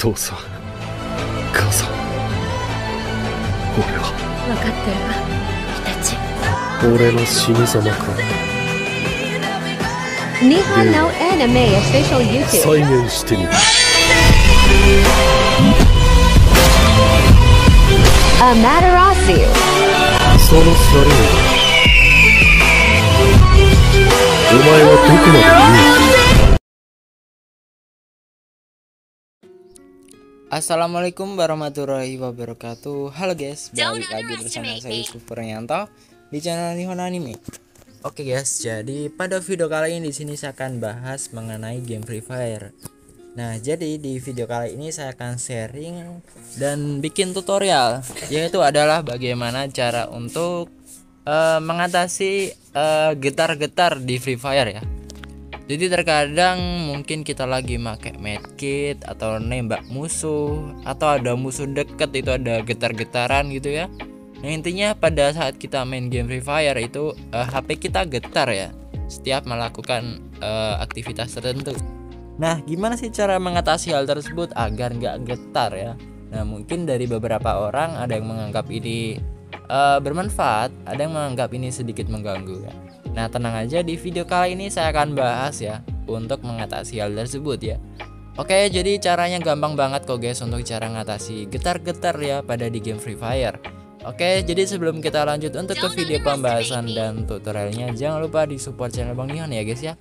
父さん、母さん、俺は分かってるわ、イタチ。俺の死に様か。日本のアニメ official 再 YouTube。現してみる。アマテラスユ。そのシャレにお前はどこまで言う。Assalamualaikum warahmatullahi wabarakatuh. Halo guys, balik lagi bersama saya Yusuf Puryanto di channel Nihon Anime. Oke guys, jadi pada video kali ini di sini saya akan bahas mengenai game Free Fire. Nah, jadi di video kali ini saya akan sharing dan bikin tutorial, yaitu adalah bagaimana cara untuk mengatasi getar-getar di Free Fire ya. Jadi terkadang mungkin kita lagi pakai medkit atau nembak musuh, atau ada musuh deket itu ada getar-getaran gitu ya. Nah intinya pada saat kita main game Free Fire itu HP kita getar ya setiap melakukan aktivitas tertentu. Nah gimana sih cara mengatasi hal tersebut agar nggak getar ya? Nah mungkin dari beberapa orang ada yang menganggap ini bermanfaat, ada yang menganggap ini sedikit mengganggu ya. Nah tenang aja, di video kali ini saya akan bahas ya untuk mengatasi hal tersebut ya. Oke, jadi caranya gampang banget kok guys untuk cara mengatasi getar-getar ya pada di game Free Fire. Oke, jadi sebelum kita lanjut untuk ke video pembahasan dan tutorialnya, jangan lupa di support channel Bang Nihon ya guys ya,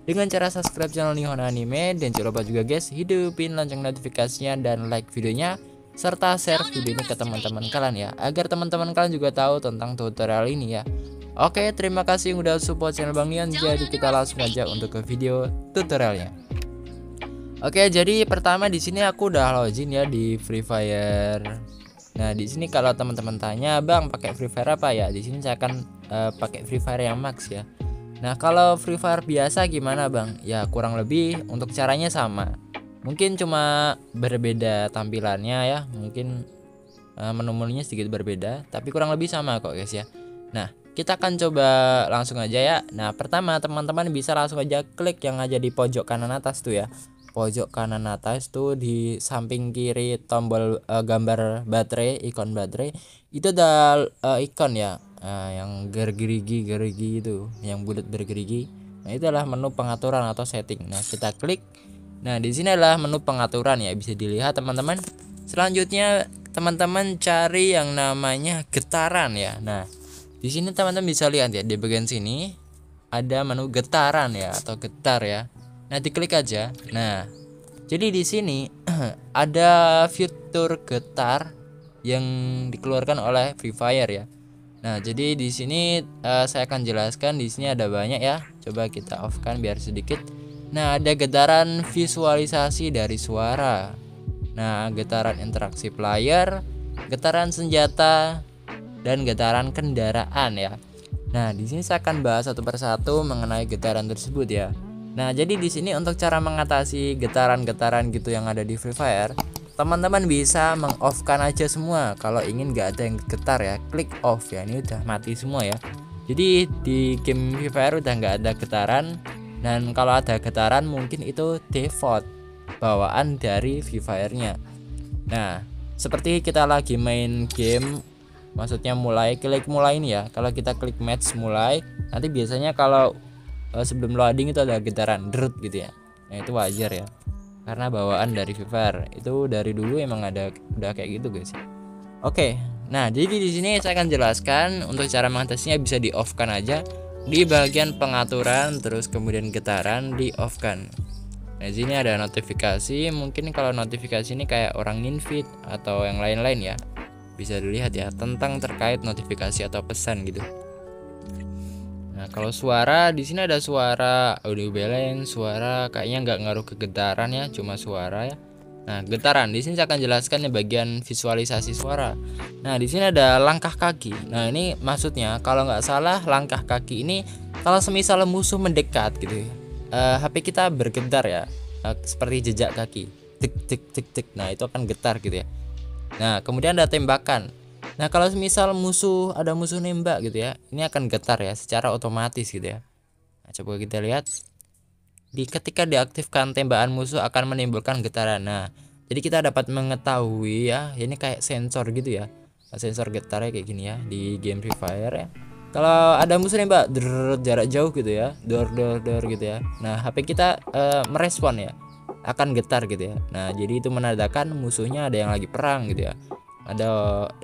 dengan cara subscribe channel Nihon Anime, dan jangan lupa juga guys hidupin lonceng notifikasinya dan like videonya, serta share video ini ke teman-teman kalian ya, agar teman-teman kalian juga tahu tentang tutorial ini ya. Oke, terima kasih udah support channel Bang Nihon. Jadi kita langsung aja untuk ke video tutorialnya. Oke, jadi pertama di sini aku udah login ya di Free Fire. Nah, di sini kalau teman-teman tanya, "Bang, pakai Free Fire apa ya?" Di sini saya akan pakai Free Fire yang max ya. Nah, kalau Free Fire biasa gimana, Bang? Ya, kurang lebih untuk caranya sama. Mungkin cuma berbeda tampilannya ya. Mungkin menu-menunya sedikit berbeda, tapi kurang lebih sama kok, guys ya. Nah, kita akan coba langsung aja ya. Nah pertama teman-teman bisa langsung aja klik yang ada di pojok kanan atas tuh ya. Pojok kanan atas tuh di samping kiri tombol gambar baterai, ikon baterai itu ada ikon ya, yang gerigi itu, yang bulat bergerigi. Nah itu adalah menu pengaturan atau setting. Nah kita klik. Nah di sini adalah menu pengaturan ya, bisa dilihat teman-teman. Selanjutnya teman-teman cari yang namanya getaran ya. Nah di sini teman-teman bisa lihat ya, di bagian sini ada menu getaran ya atau getar ya. Nah, diklik aja. Nah, jadi di sini ada fitur getar yang dikeluarkan oleh Free Fire ya. Nah, jadi di sini saya akan jelaskan. Di sini ada banyak ya. Coba kita off kan biar sedikit. Nah, ada getaran visualisasi dari suara. Nah, getaran interaksi player, getaran senjata, dan getaran kendaraan ya. Nah, di sini saya akan bahas satu persatu mengenai getaran tersebut ya. Nah, jadi di sini untuk cara mengatasi getaran-getaran gitu yang ada di Free Fire, teman-teman bisa meng-off-kan aja semua. Kalau ingin nggak ada yang getar ya, klik off ya. Ini udah mati semua ya. Jadi di game Free Fire udah nggak ada getaran, dan kalau ada getaran mungkin itu default bawaan dari Free Fire-nya. Nah, seperti kita lagi main game, maksudnya klik mulai ini ya. Kalau kita klik match mulai, nanti biasanya kalau sebelum loading itu ada getaran drut gitu ya. Nah itu wajar ya, karena bawaan dari Free Fire itu dari dulu emang udah kayak gitu guys. Oke, nah jadi di sini saya akan jelaskan untuk cara mengatasinya. Bisa di off kan aja di bagian pengaturan, terus kemudian getaran di off kan. Nah di sini ada notifikasi. Mungkin kalau notifikasi ini kayak orang invite atau yang lain-lain ya, bisa dilihat ya tentang terkait notifikasi atau pesan gitu. Nah kalau suara di sini ada suara audio balance, suara kayaknya nggak ngaruh ke getaran ya, cuma suara ya. Nah getaran di sini saya akan jelaskan ya bagian visualisasi suara. Nah di sini ada langkah kaki. Nah ini maksudnya kalau nggak salah langkah kaki ini kalau semisal musuh mendekat gitu, HP kita bergetar ya, seperti jejak kaki, tik tik tik tik. Nah itu akan getar gitu ya. Nah kemudian ada tembakan. Nah kalau misal ada musuh nembak gitu ya, ini akan getar ya secara otomatis gitu ya. Nah, coba kita lihat. Ketika diaktifkan tembakan musuh akan menimbulkan getaran. Nah Jadi kita dapat mengetahui ya, ini kayak sensor gitu ya, sensor getarnya kayak gini ya di game Free Fire ya. Kalau ada musuh nih mbak, jarak jauh gitu ya, dor gitu ya. Nah HP kita merespon ya, akan getar gitu ya. Nah jadi itu menandakan musuhnya ada yang lagi perang gitu ya. Ada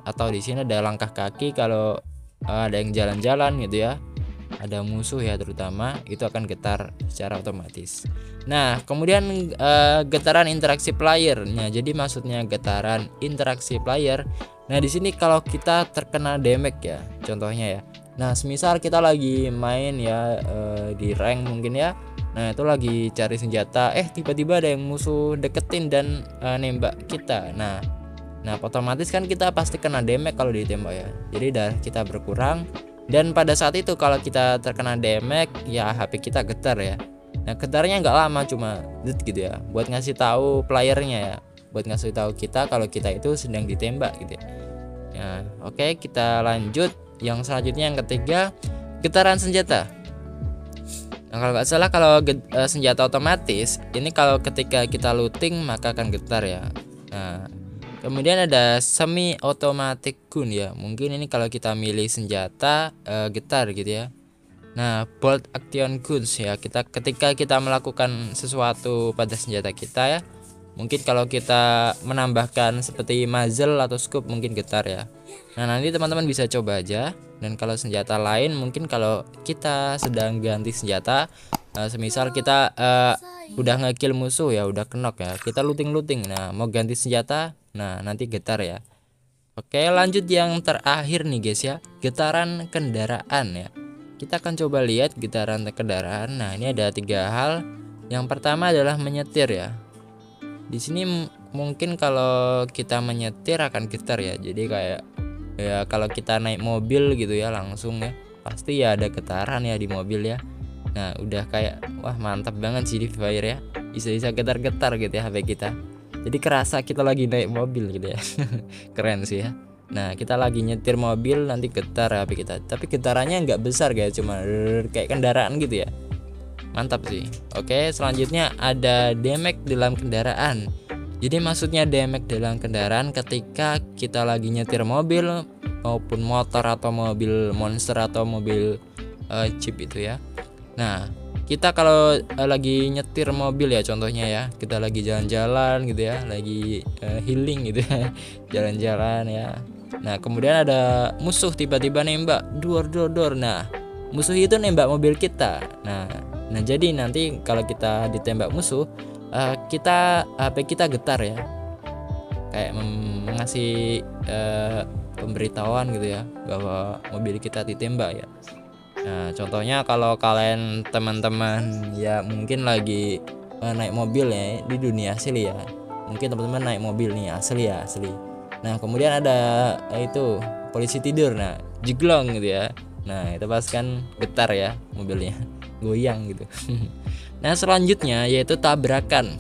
atau di sini ada langkah kaki kalau ada yang jalan-jalan gitu ya. Ada musuh ya terutama, itu akan getar secara otomatis. Nah kemudian getaran interaksi player. Nah jadi maksudnya getaran interaksi player. Nah di sini kalau kita terkena damage ya, contohnya ya. Nah semisal kita lagi main ya di rank mungkin ya. Nah itu lagi cari senjata, tiba-tiba ada yang musuh deketin dan nembak kita. Nah otomatis kan kita pasti kena damage kalau ditembak ya. Jadi darah kita berkurang. Dan pada saat itu kalau kita terkena damage ya HP kita getar ya. Nah getarnya nggak lama, cuma gitu ya, buat ngasih tahu playernya ya, buat ngasih tahu kita kalau kita itu sedang ditembak gitu ya. Ya oke, kita lanjut yang selanjutnya, yang ketiga, getaran senjata. Nah kalau nggak salah kalau senjata otomatis ini kalau ketika kita looting maka akan getar ya. Nah kemudian ada semi automatic gun ya, mungkin ini kalau kita milih senjata getar gitu ya. Nah bolt action guns ya, ketika kita melakukan sesuatu pada senjata kita ya, mungkin kalau kita menambahkan seperti muzzle atau scope mungkin getar ya. Nah nanti teman-teman bisa coba aja. Dan kalau senjata lain mungkin kalau kita sedang ganti senjata, semisal kita udah ngekill musuh ya, udah knock ya, kita looting, nah mau ganti senjata, nah nanti getar ya. Oke lanjut yang terakhir nih guys ya, getaran kendaraan ya. Kita akan coba lihat getaran kendaraan. Nah ini ada 3 hal. Yang pertama adalah menyetir ya. Di sini mungkin kalau kita menyetir akan getar ya. Jadi kayak ya kalau kita naik mobil gitu ya langsung ya, pasti ya ada getaran ya di mobil ya. Nah udah kayak wah mantap banget sih di Free Fire ya, bisa getar-getar gitu ya HP kita. Jadi kerasa kita lagi naik mobil gitu ya. Keren sih ya. Nah kita lagi nyetir mobil nanti getar HP kita, tapi getarannya nggak besar guys, cuma kayak kendaraan gitu ya. Mantap sih. Oke selanjutnya ada damage dalam kendaraan. Jadi maksudnya damage dalam kendaraan ketika kita lagi nyetir mobil maupun motor atau mobil monster atau mobil jeep itu ya. Nah kita kalau lagi nyetir mobil ya, contohnya ya, kita lagi jalan-jalan gitu ya, lagi healing gitu ya, jalan-jalan ya. Nah kemudian ada musuh tiba-tiba nembak dor. Nah musuh itu nembak mobil kita. Nah jadi nanti kalau kita ditembak musuh, kita HP kita getar ya, kayak mengasih pemberitahuan gitu ya bahwa mobil kita ditembak ya. Nah contohnya kalau kalian teman-teman ya mungkin lagi naik mobil ya di dunia asli ya, mungkin teman-teman naik mobil nih asli. Nah kemudian ada itu polisi tidur, nah jeglong gitu ya. Nah itu pas kan getar ya mobilnya, goyang gitu. Nah selanjutnya yaitu tabrakan.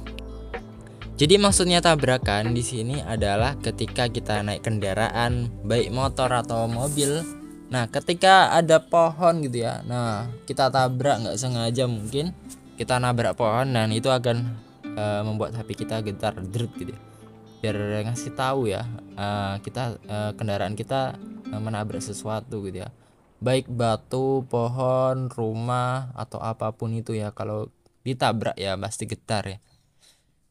Jadi maksudnya tabrakan di sini adalah ketika kita naik kendaraan baik motor atau mobil. Nah ketika ada pohon gitu ya, nah kita tabrak nggak sengaja, mungkin kita nabrak pohon dan itu akan membuat HP kita getar gitu ya. Biar ngasih tahu ya kita kendaraan kita menabrak sesuatu gitu ya, baik batu, pohon, rumah atau apapun itu ya, kalau ditabrak ya pasti getar ya.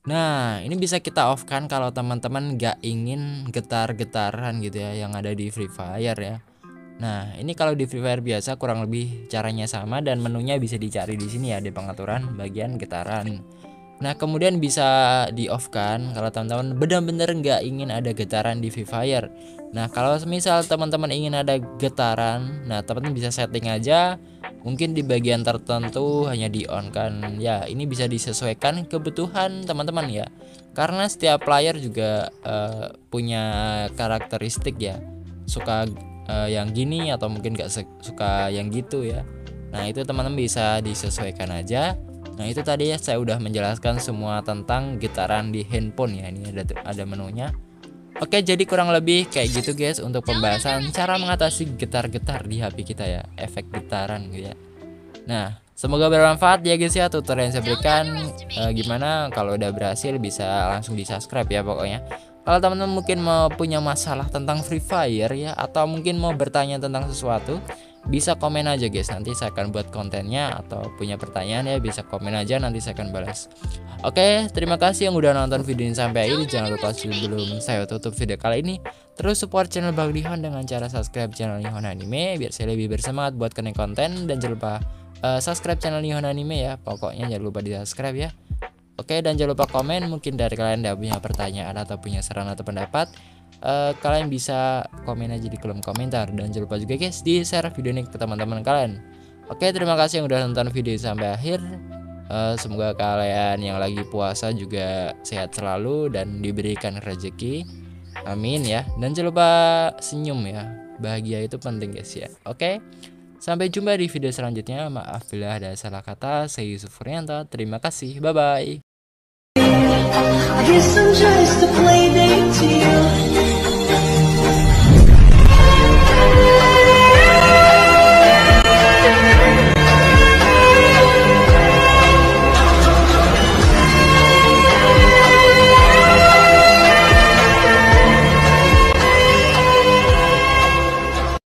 Nah ini bisa kita off kan kalau teman-teman nggak ingin getar-getaran gitu ya yang ada di Free Fire ya. Nah ini kalau di Free Fire biasa kurang lebih caranya sama dan menunya bisa dicari di sini ya, di pengaturan bagian getaran. Nah kemudian bisa di off kan kalau teman-teman benar-benar nggak ingin ada getaran di Free Fire. Nah kalau misal teman-teman ingin ada getaran, nah teman-teman bisa setting aja, mungkin di bagian tertentu hanya di on kan ya. Ini bisa disesuaikan kebutuhan teman-teman ya, karena setiap player juga punya karakteristik ya, suka yang gini atau mungkin gak suka yang gitu ya. Nah itu teman-teman bisa disesuaikan aja. Nah itu tadi ya saya udah menjelaskan semua tentang getaran di handphone ya. Ini ada menunya. Oke jadi kurang lebih kayak gitu guys untuk pembahasan cara mengatasi getar-getar di HP kita ya, efek getaran gitu ya. Nah Semoga bermanfaat ya guys ya tutorial yang saya berikan. Gimana kalau udah berhasil bisa langsung di subscribe ya pokoknya. Kalau teman-teman mungkin mau punya masalah tentang Free Fire ya, atau mungkin mau bertanya tentang sesuatu, bisa komen aja guys, nanti saya akan buat kontennya. Atau punya pertanyaan ya bisa komen aja, nanti saya akan balas. Oke, terima kasih yang udah nonton video ini sampai akhir. Jangan lupa sebelum saya tutup video kali ini, terus support channel Bang Nihon dengan cara subscribe channel Nihon Anime biar saya lebih bersemangat buat konten konten. Dan jangan lupa subscribe channel Nihon Anime ya, pokoknya jangan lupa di subscribe ya. Oke, dan jangan lupa komen, mungkin dari kalian ada punya pertanyaan atau punya saran atau pendapat, kalian bisa komen aja di kolom komentar. Dan jangan lupa juga guys di share video ini ke teman-teman kalian. Oke, terima kasih yang udah nonton video sampai akhir. Semoga kalian yang lagi puasa juga sehat selalu dan diberikan rezeki, amin ya. Dan jangan lupa senyum ya, bahagia itu penting guys ya. Oke, sampai jumpa di video selanjutnya. Maaf bila ada salah kata. Saya Yusuf Furianto, terima kasih, bye bye. I guess I'm just